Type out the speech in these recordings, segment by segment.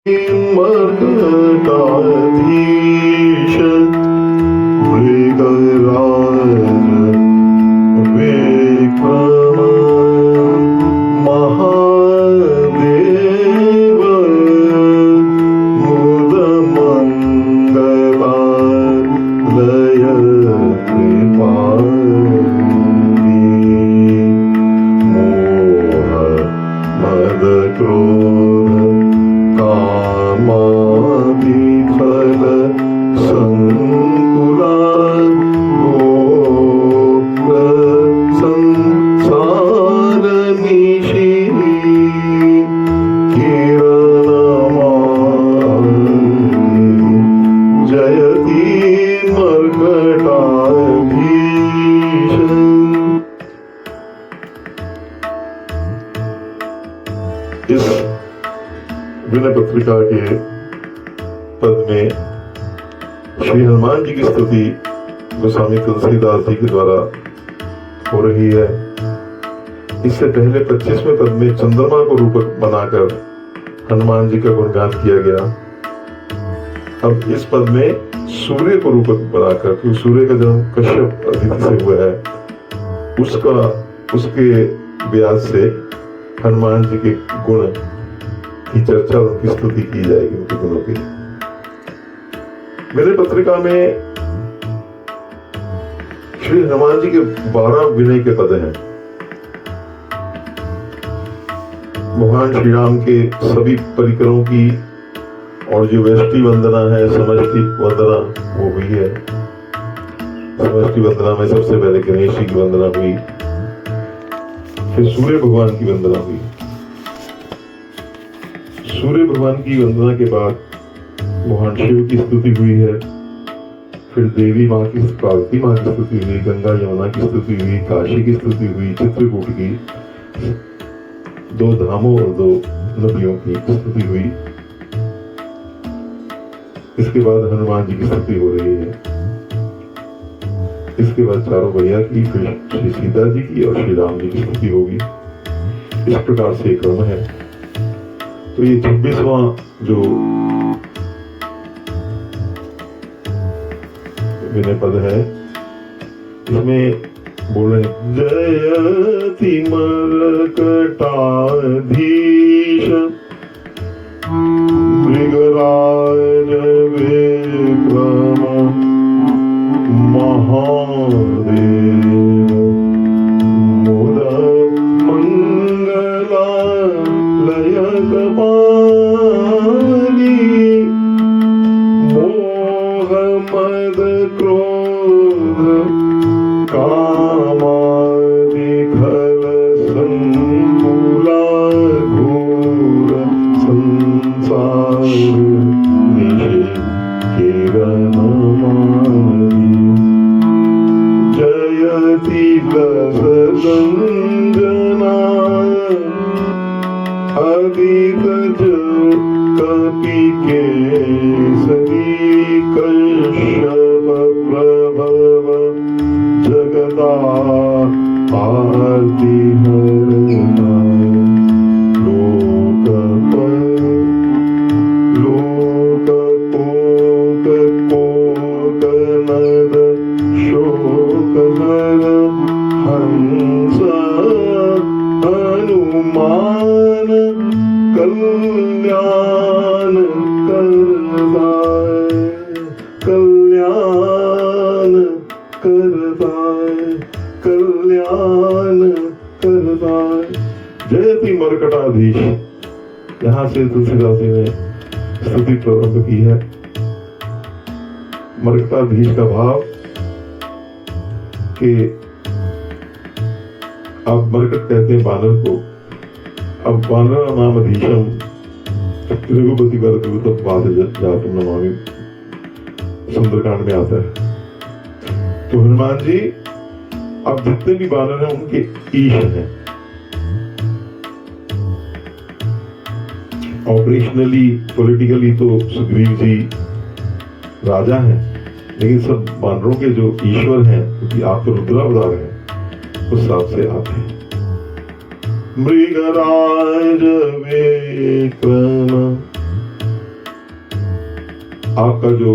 मर्कटाधीश मृगराज विक्रम महादेव मुदमंगलालय कृपाली मोह मद क्रोध कामादिफल संकुला गोप्र संसार निशी किरणमाली जयति मर्कटाधीश। इस विनय पत्रिका के पद में श्री हनुमान जी की स्तुति गोस्वामी तुलसीदास जी के द्वारा हो रही है। इससे पहले 25वें पद में चंद्रमा को रूपक बनाकर हनुमान जी का गुणगान किया गया। अब इस पद में सूर्य को रूपक बनाकर, क्योंकि सूर्य का जन्म कश्यप अदिति से हुआ है, उसके व्यास से हनुमान जी के गुण की चर्चा, उनकी स्तुति की जाएगी, उनके गुणों की। मेरे पत्रिका में श्री हनुमान जी के 12 विनय के पद हैं। भगवान श्री राम के सभी परिकरों की और जो व्यष्टि वंदना है, समष्टि वंदना, वो हुई है। समष्टि वंदना में सबसे पहले गणेश जी की वंदना हुई, फिर सूर्य भगवान की वंदना हुई। सूर्य भगवान की वंदना के बाद भगवान शिव की स्तुति हुई है, फिर देवी माँ की, पार्वती माँ की स्तुति हुई, गंगा यमुना की स्तुति हुई, काशी की स्तुति हुई, चित्रकूट की, 2 धामों और 2 नदियों की स्तुति हुई। इसके बाद हनुमान जी की स्तुति हो रही है। इसके बाद चारों भैया की, फिर श्री सीता जी की और श्री राम जी की स्तुति होगी। इस प्रकार से क्रम है। तो ये 26वां जो विनय पद है, इसमें बोल रहे जयति मर्कटाधीश मृगराज विक्रम महादेव मुद मंगलालय कृपाली मोह मद क्रोध कामादिफल संकुला घोर संसार निशि किरणमाली जयति लसदंजना अदित कपि केसरी कश्यप प्रभव जगदा आरती हरना लोक कोक नद शोक हर हंस हनुमान कल्याण करदाय कल्याण करदाय कल्याण करदाय। जयति मर्कटाधीश। यहां से तुलसीदास जी ने स्तुति प्रारंभ की है। मर्कटाधीश का भाव कि अब मर्कट कहते हैं बानर को। अब बानर नाम अधीशम रघुपति वरदूतम पाद जातम नमामि सुंदरकांड में आता है। तो हनुमान जी अब जितने भी बानर हैं उनके ईश हैं। ऑपरेशनली पॉलिटिकली तो सुग्रीव जी राजा हैं, लेकिन सब बानरों के जो ईश्वर हैं, क्योंकि आप तो रुद्रावतार हैं, उस हिसाब से आप हैं। मृगराज विक्रम आपका जो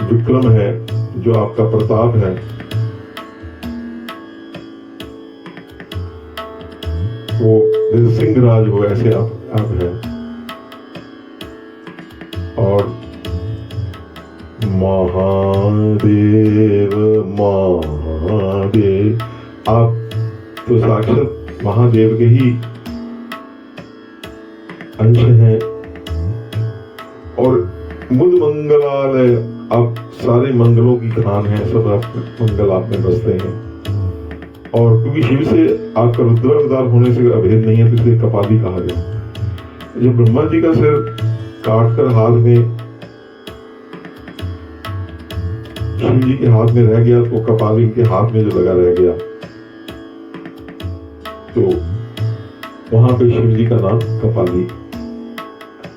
विक्रम है, जो आपका प्रताप है, वो सिंहराज हो ऐसे आप हैं। और महादेव महादेव, आप तो साक्षात महादेव के ही अंश हैं। और मुद मंगलालय, आप सारे मंगलों की खान हैं, सब आप मंगल आप में बसते हैं। और क्योंकि शिव से आपका रुद्रावतार होने से अभेद नहीं है, तो इसलिए कपाली कहा गया। जब ब्रह्मा जी का सिर काटकर हाथ में शिव जी के हाथ में रह गया, तो कपाली इनके हाथ में जो लगा रह गया, तो वहां पे शिव जी का नाम कपाली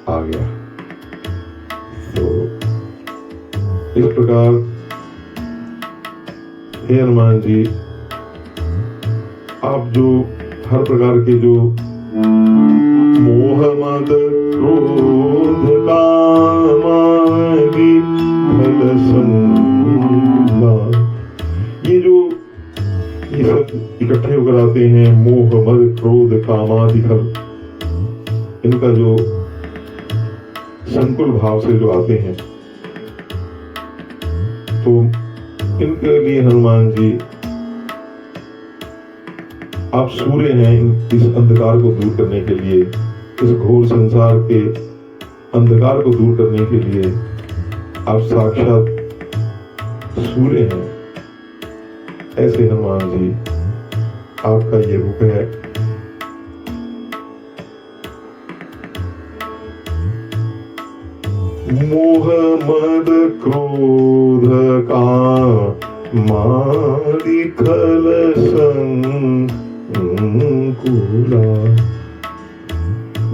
आ गया। तो इस प्रकार हे हनुमान जी, आप जो हर प्रकार के जो मोह मद क्रोध काम आदि फल संग, ये सब इकट्ठे होकर आते हैं। मोह मद क्रोध काम आदि फल, इनका जो संकुल भाव से जो आते हैं, तो इनके लिए हनुमान जी आप सूर्य हैं। इस अंधकार को दूर करने के लिए, इस घोर संसार के अंधकार को दूर करने के लिए आप साक्षात सूर्य हैं। ऐसे हनुमान जी आपका ये रूप है। मोह मद क्रोध काम आदि खल संकुला,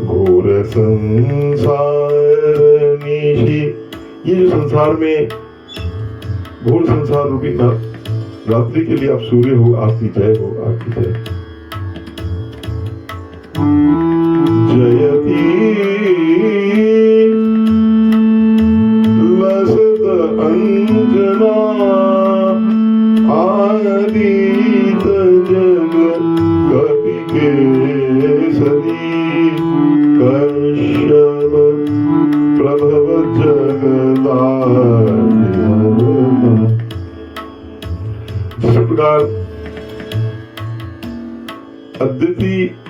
घोर संसार निशि, ये जो संसार में घोर संसार रूपी रात्रि के लिए आप सूर्य हो, आपकी जय हो, आपकी जय। जयती लसत अंजना आदित जग कपि केसरी, कश्यप प्रभव जगदाधिपति। जिस प्रकार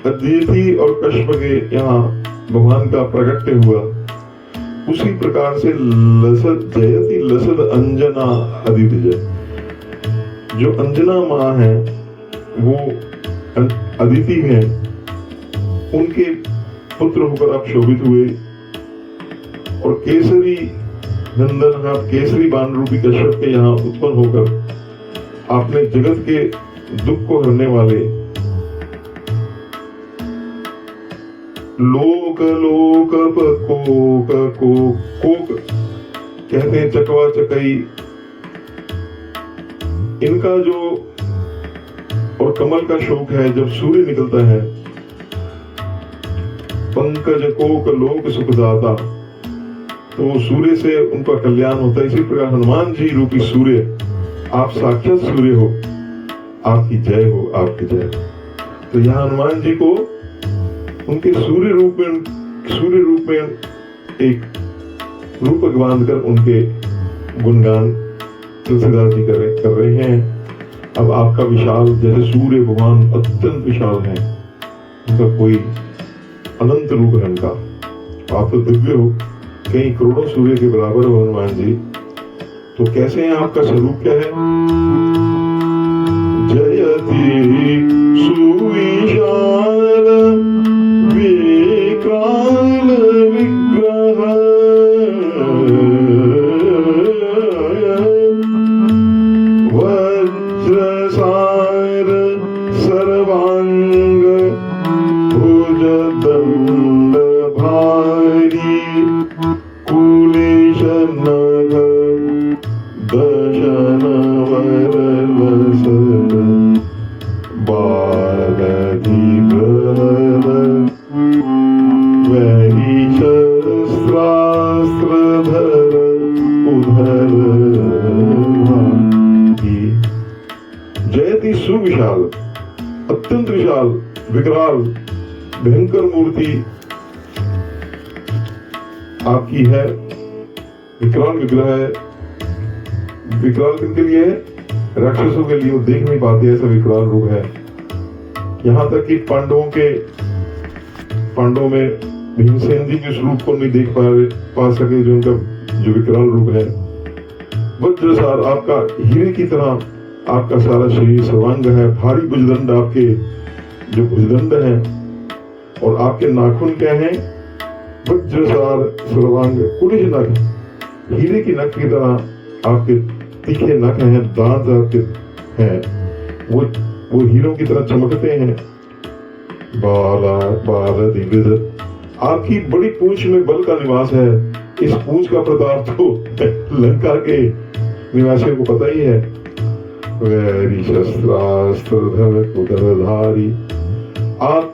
अदिति और कश्यप के यहाँ भगवान का प्रकट्य हुआ, उसी प्रकार से लसत जयति लसत अंजना अदिति जय, जो अंजना माँ है वो अदिति हैं, उनके पुत्र होकर आप शोभित हुए। और केसरी नंदन, आप केसरी बाण रूपी कश्यप के यहाँ उत्पन्न होकर आपने जगत के दुख को हरने वाले, लोक लोक कोक कोक कहते हैं, चकवा चकई, इनका जो और कमल का शोक है। जब सूर्य निकलता है, पंकज कोक लोक सुखदाता, तो सूर्य से उनका कल्याण होता है। इसी प्रकार हनुमान जी रूपी सूर्य, आप साक्षात सूर्य हो, आपकी जय हो, आपकी जय। तो यहाँ हनुमान जी को उनके सूर्य रूप में एक रूपक बांधकर उनके गुणगान तुलसीदास जी कर रहे हैं। अब आपका विशाल, जैसे सूर्य भगवान अत्यंत विशाल है, उनका कोई अनंत रूप है उनका, आप तो दिव्य हो, कई करोड़ों सूर्य के बराबर हो हनुमान जी। तो कैसे हैं, आपका स्वरूप क्या है? जयति सुविशाल विकराल विग्रह, वज्रसार सर्वांग भुजदंड भारी, कुलेश नभ दशन वरलसद, बालधि प्रहल वही शस्त्र विशाल, अत्यंत विशाल, विकराल, भयंकर मूर्ति आपकी है। विकराल विग्रह है। विकराल किनके लिए है? राक्षसों के लिए। वो देख नहीं पाते, ऐसा विकराल रूप है। यहां तक कि पांडवों में भीमसेन जी के उस रूप को नहीं देख पा सके, जो उनका जो विकराल रूप है। वज्रसार, आपका हीरे की तरह आपका सारा शरीर सर्वांग है। भारी भुजदंड, आपके जो भुजदंड है, और आपके नाखून क्या हैं? वज्रसार सर्वांग कुलिज नख, हीरे की नख की तरह आपके तीखे नख हैं, दांत आपके हैं, वो हीरों की तरह चमकते हैं। बाला दिग्विजय, आपकी बड़ी पूंछ में बल का निवास है। इस पूंछ का प्रताप तो लंका के निवासियों को पता ही है। वैरी शस्त्रास्त्रधर उदरधारी, आप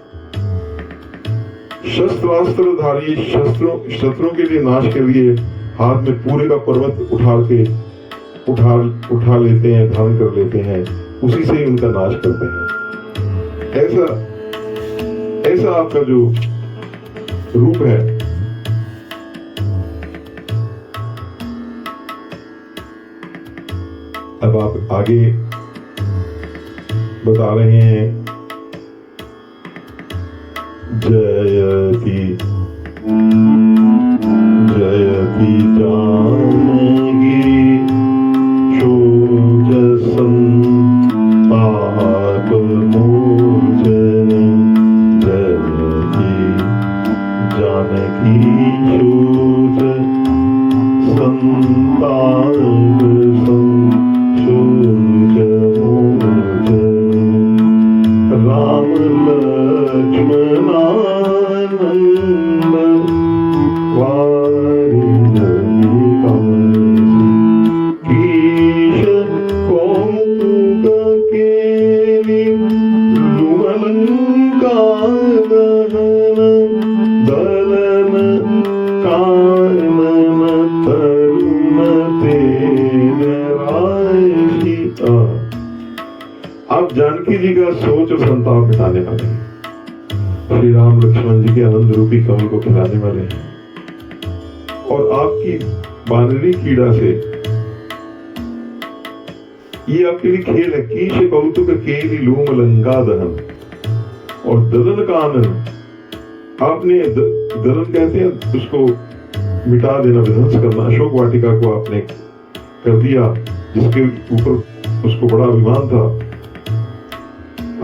शस्त्रास्त्रधारी, शस्त्रों के लिए नाश के लिए हाथ में पूरे का पर्वत उठा लेते हैं, धारण कर लेते हैं, उसी से ही उनका नाश करते हैं। ऐसा आपका जो रूप है। अब आप आगे बता रहे हैं, जयति जयति जानकी शोजसंताप मोचन, जयति जानकी शोज संताप राम लक्ष्मणानंद कीश कौतुक केली लुमलंका दहन दलन कानन तरुण तेज राशिता। आप जानकी जी का सोच और संताप मिटाने वाले हैं। श्री राम लक्ष्मण जी के आनंद रूपी कमल को खिलाने वाले हैं। और आपकी बानरी कीड़ा से ये आपके लिए खेल है। कीश कौतुक केली लोम लंका दहन, और दलन कानन, आपने दलन कहते हैं उसको मिटा देना, विध्वंस करना। अशोक वाटिका को आपने कर दिया, जिसके ऊपर उसको बड़ा अभिमान था,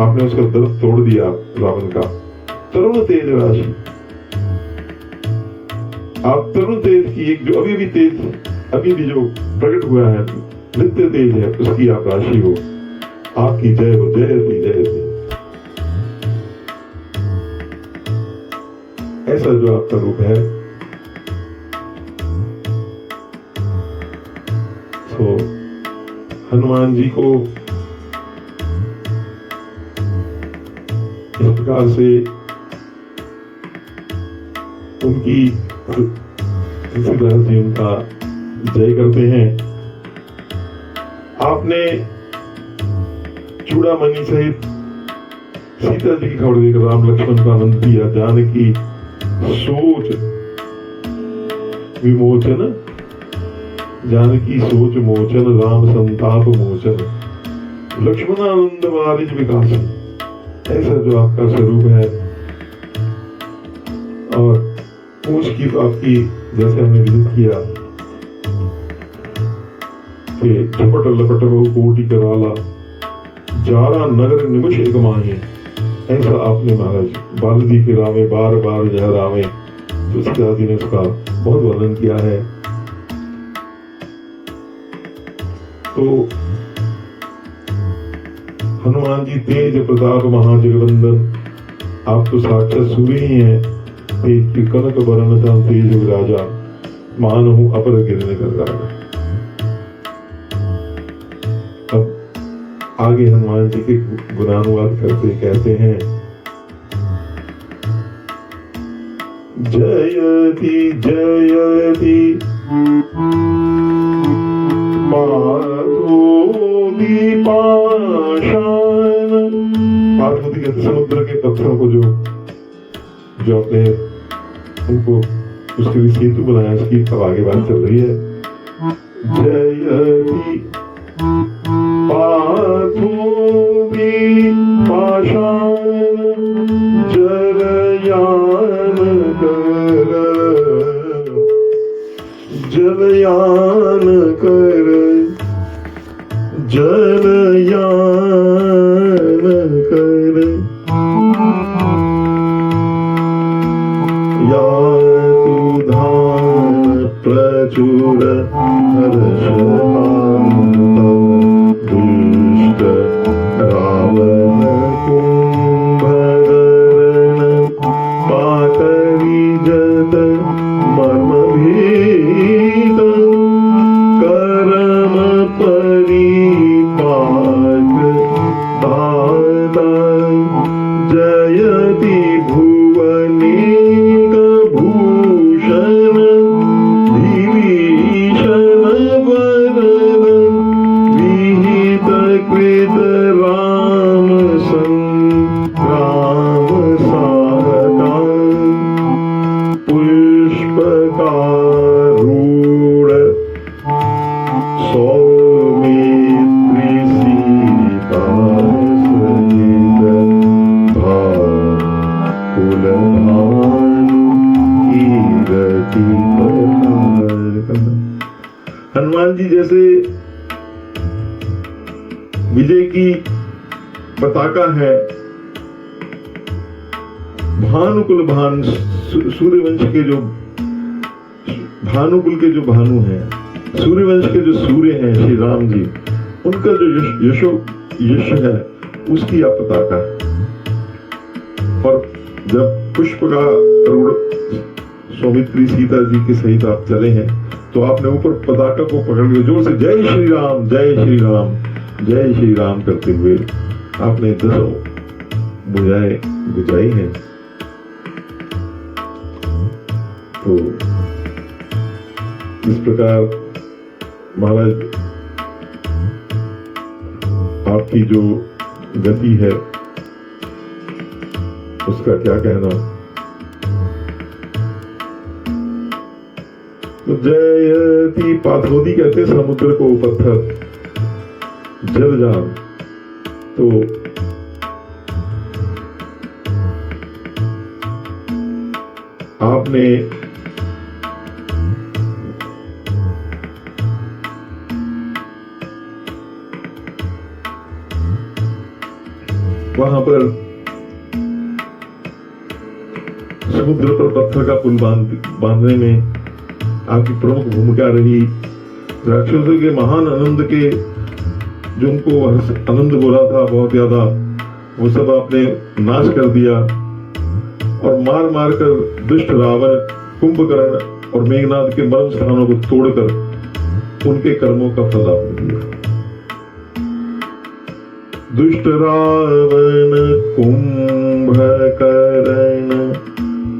आपने उसका दर्द तोड़ दिया रावण का। तरुण तेज राशि, आप तरुण तेज की एक जो अभी भी जो प्रकट हुआ है, नित्य तेज है, उसकी आप राशि हो। आपकी जय हो, जयति जयति। ऐसा जो आपका रूप है, तो हनुमान जी को इस प्रकार से उनकी तुलसीदास जी उनका जय करते हैं। आपने चूड़ामणि सहित सीता जी की खबर देकर राम लक्ष्मण का आनंद दिया। जानकी सोच विमोचन, जानकी सोच मोचन, राम संताप मोचन, लक्ष्मणानंद वारिज विकास। ऐसा जो आपका स्वरूप है। और पूंछ की आपकी, जैसे हमने विदित किया कि झपट लपट बहु कोटि कराला, जारा नगर निमिष एक माही। ऐसा आपने महाराज बालदी के रामे बार बार जह रामे, तुलसीदास जी ने उसका बहुत वर्णन किया है। तो हनुमान जी तेज प्रताप महाजगवंदन, आप तो साक्षात सूर्य ही हैं। तेज की कनक वरण तेज विराजा, मानहु अपर गिरने कर राजा। अब आगे हनुमान जी के गुणानुवाद करते कहते हैं, जयति जयति पार्थो विपाशान समुद्र के पत्थरों को जो अपने उनको उसके लिए सेतु बनाया, उसकी अब आगे बात चल रही है। जयति पार्थोऽपि पाषाण जलयान कर, जलयान कर, जलयान कर। यातु धाम प्रचुर हर्षहार्ता, दुष्ट रावण कुंभकर्ण पाटलिजत मर्मभेद, कर्म परिपाक दाता, जयति भुवनेक भूषण विभीषण वरद, विहित कृत राम संग्राम सारदा, पुष्पकारूढ़ सौमित्री सीता सहित, भाकुल भानु कीरति पताका। हनुमान जी जैसे विजय की पताका है, भानुकुल भान, सूर्यवंश के जो भानुकुल के जो भानु हैं, सूर्यवंश के जो सूर्य हैं श्री राम जी, उनका जो यश है उसकी आप पताका है। और जब पुष्प का रूढ़ सौमित्री सीता जी के सहित आप चले हैं, तो आपने ऊपर पताका को पकड़ के जोर से जय श्री राम, जय श्री राम, जय श्री राम करते हुए आपने 10 बुझाए बुझाई है। तो इस प्रकार महाराज आपकी जो गति है उसका क्या कहना। तो जयति पाथोदी कहते समुद्र को पत्थर, जलजान। तो आपने वहां पर समुद्र पर पत्थर का पुल बांधने में आपकी प्रमुख भूमिका रही। राक्षसों के महान आनंद के जो उनको आनंद बोला था बहुत ज्यादा, वो सब आपने नाश कर दिया और मार मार कर दुष्ट रावण, कुंभकर्ण और मेघनाद के मर्म स्थानों को तोड़कर उनके कर्मों का फल आपने दिया। दुष्ट रावण कुंभकर्ण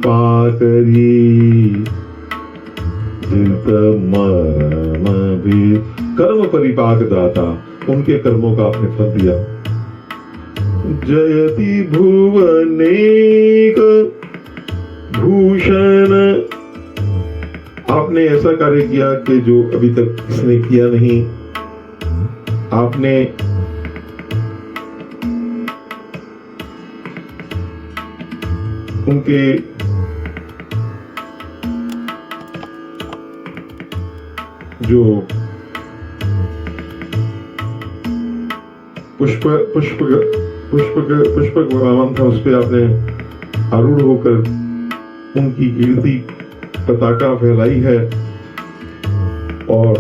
पाकरी जित मर्म भी, कर्म परिपाक दाता, उनके कर्मों का आपने फल दिया। जयति भुवनेक भूषण, आपने ऐसा कार्य किया कि जो अभी तक किसने किया नहीं। आपने उनके जो पुष्पक भगवान था उस पे आपने आरूढ़ होकर उनकी कीर्ति पताका फैलाई है। और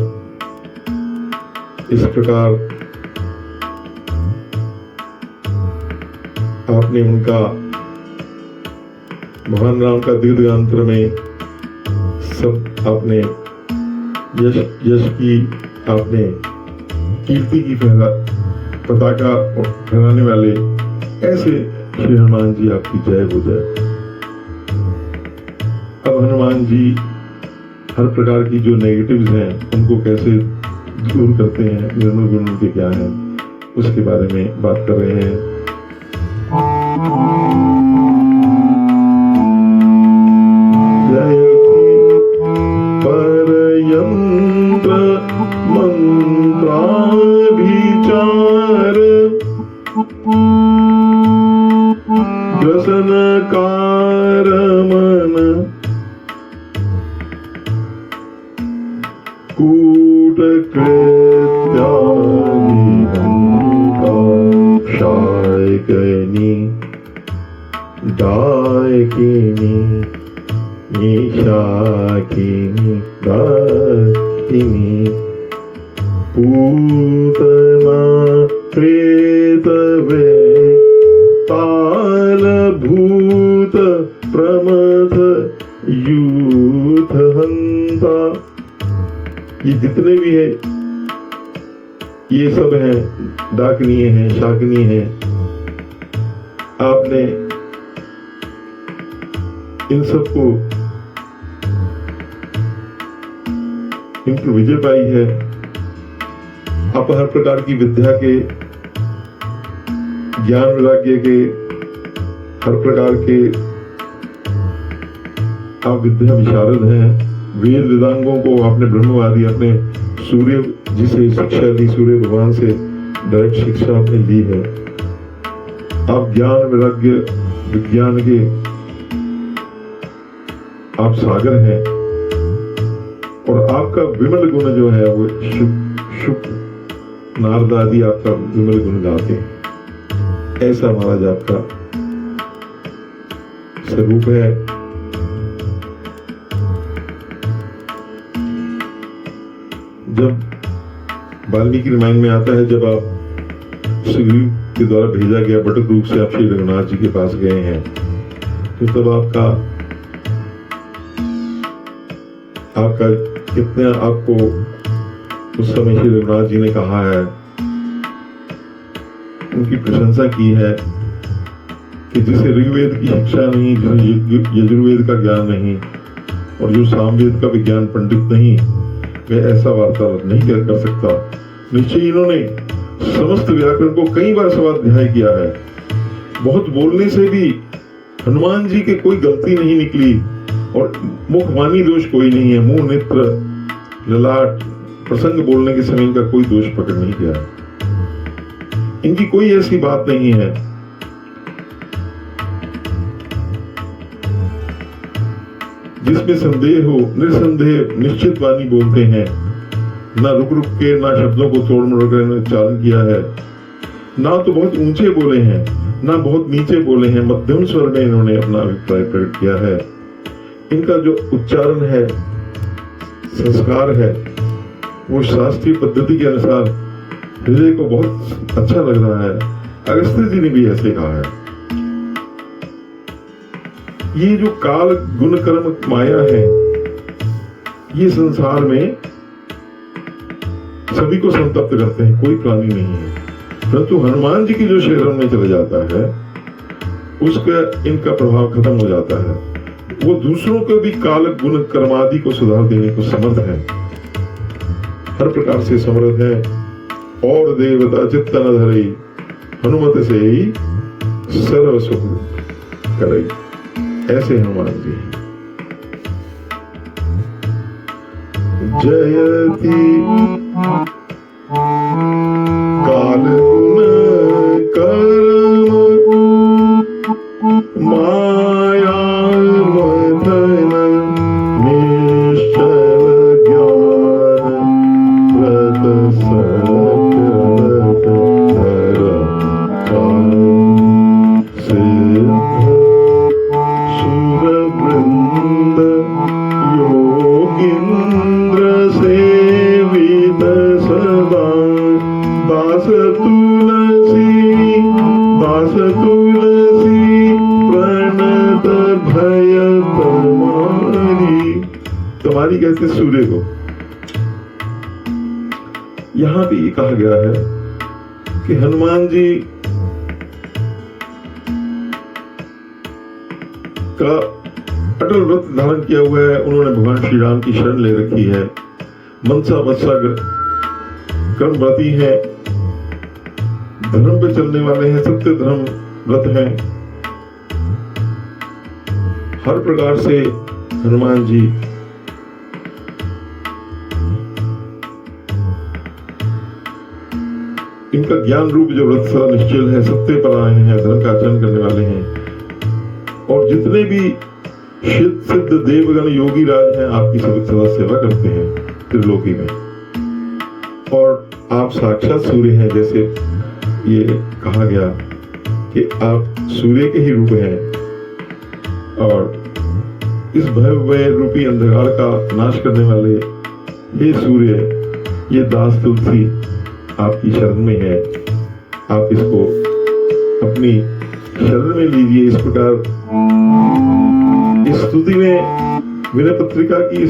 इस प्रकार आपने उनका भगवान राम का दीर्घांतर में सब आपने यश की, आपने कीर्ति की पताका फहराने वाले ऐसे श्री हनुमान जी आपकी जय हो जाए। अब हनुमान जी हर प्रकार की जो नेगेटिव्स हैं उनको कैसे दूर करते हैं, निर्मल गुण उनके क्या हैं, उसके बारे में बात कर रहे हैं। परयंत्र मंत्राभिचार व्यसनकार मन कूटकृत्यानि डायकिनी निशाकिनी दाकिनी पूतना प्रेतवे तालभूत प्रमथ यूथ हंता। ये जितने भी है ये सब हैं, डाकनीय हैं, शाकनीय हैं। आपने इन सबको इनकी विजय पाई है। आप हर प्रकार की विद्या के, ज्ञान वैराग्य के, हर प्रकार के आप विद्या विशारद हैं। वेद वेदांगों को आपने ब्रह्मवादी, अपने सूर्य जी से शिक्षा ली, सूर्य भगवान से डायरेक्ट शिक्षा आपने ली है। आप ज्ञान वैराग्य विज्ञान के आप सागर हैं और आपका विमल गुण जो है वो शुभ नारद आदि आपका विमल गुण गाते हैं। ऐसा महाराज आपका स्वरूप है। जब वाल्मीकि रामायण में आता है, जब आप सुग्रीव के द्वारा भेजा गया बटुक रूप से आप श्री रघुनाथ जी के पास गए हैं, तो तब आपका कितने आपको उस समय श्री रघुनाथ जी ने कहा है, उनकी प्रशंसा की है कि जिसे ऋग्वेद की शिक्षा नहीं, जिसे यजुर्वेद का ज्ञान नहीं और जो सामवेद का विज्ञान पंडित नहीं, वह ऐसा वार्तालाप नहीं कर सकता। निश्चय इन्होंने समस्त व्याकरण को कई बार स्वाध्याय किया है। बहुत बोलने से भी हनुमान जी के कोई गलती नहीं निकली और मुखवाणी दोष कोई नहीं है। मुंह, नेत्र, ललाट, प्रसंग बोलने के समय इनका कोई दोष पकड़ नहीं गया। इनकी कोई ऐसी बात नहीं है जिसमें संदेह हो। निसंदेह निश्चित वाणी बोलते हैं, ना रुक रुक के, ना शब्दों को तोड़ मरोड़ कर उच्चारण किया है, ना तो बहुत ऊंचे बोले हैं, ना बहुत नीचे बोले हैं। मध्यम स्वर में इन्होंने अपना अभिप्राय प्रकट किया है। इनका जो उच्चारण है, संस्कार है, वो शास्त्रीय पद्धति के अनुसार हृदय को बहुत अच्छा लग रहा है। अगस्त्य जी ने भी ऐसे कहा है। ये जो काल गुण कर्म माया है, ये संसार में सभी को संतप्त करते हैं, कोई प्राणी नहीं है। परंतु हनुमान जी की जो शरण में चले जाता है, उसका इनका प्रभाव खत्म हो जाता है। वो दूसरों को भी काल गुण कर्मादि को सुधार देने को समर्थ है, हर प्रकार से समर्थ है। और देवता चित्त न धरई, हनुमत से ही सर्व सुख करई। ऐसे हनुमान जी जयति काल गुण कर्म माया मदन निश्चल ज्ञान व्रत सत्य धर्म सिद्ध सुरवृंद योगिंद्र सेवित सदा दास तुलसी प्रणत भय तुम्हारी कहते सूर्य को। यहां भी ये कहा गया है कि हनुमान जी का अटल व्रत धारण किया हुआ है। उन्होंने भगवान श्री राम की शरण ले रखी है। मनसा वत्सा कर्मव्रती है, धर्म पे चलने वाले हैं, सत्य धर्म व्रत हैं। हर प्रकार से हनुमान जी इनका ज्ञान रूप जो व्रत सदा निश्चल है, सत्य परायण है, धर्म का आचरण करने वाले हैं और जितने भी सिद्ध देवगण योगी राज हैं आपकी सदा सेवा करते हैं त्रिलोकी में। और आप साक्षात सूर्य हैं, जैसे ये कहा गया कि आप सूर्य के ही रूप हैं और इस भय रूपी अंधकार का नाश करने वाले हे सूर्य, ये दास तुलसी आपकी शरण में है, आप इसको अपनी शरण में लीजिए। इस प्रकार इस स्तुति में, विनय पत्रिका की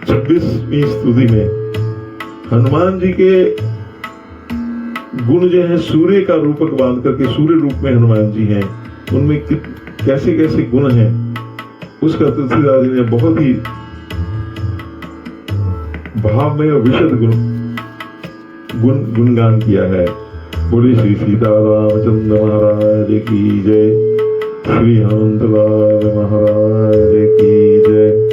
26वीं स्तुति में हनुमान जी के गुण जो है सूर्य का रूपक बांध करके, सूर्य रूप में हनुमान जी हैं, उनमें कैसे कैसे गुण हैं उसका तुलसीदास जी ने बहुत ही भाव में विशद गुणगान किया है। बोले श्री सीता रामचंद्र महाराज की जय, श्री हनुमंत लाल महाराज की जय।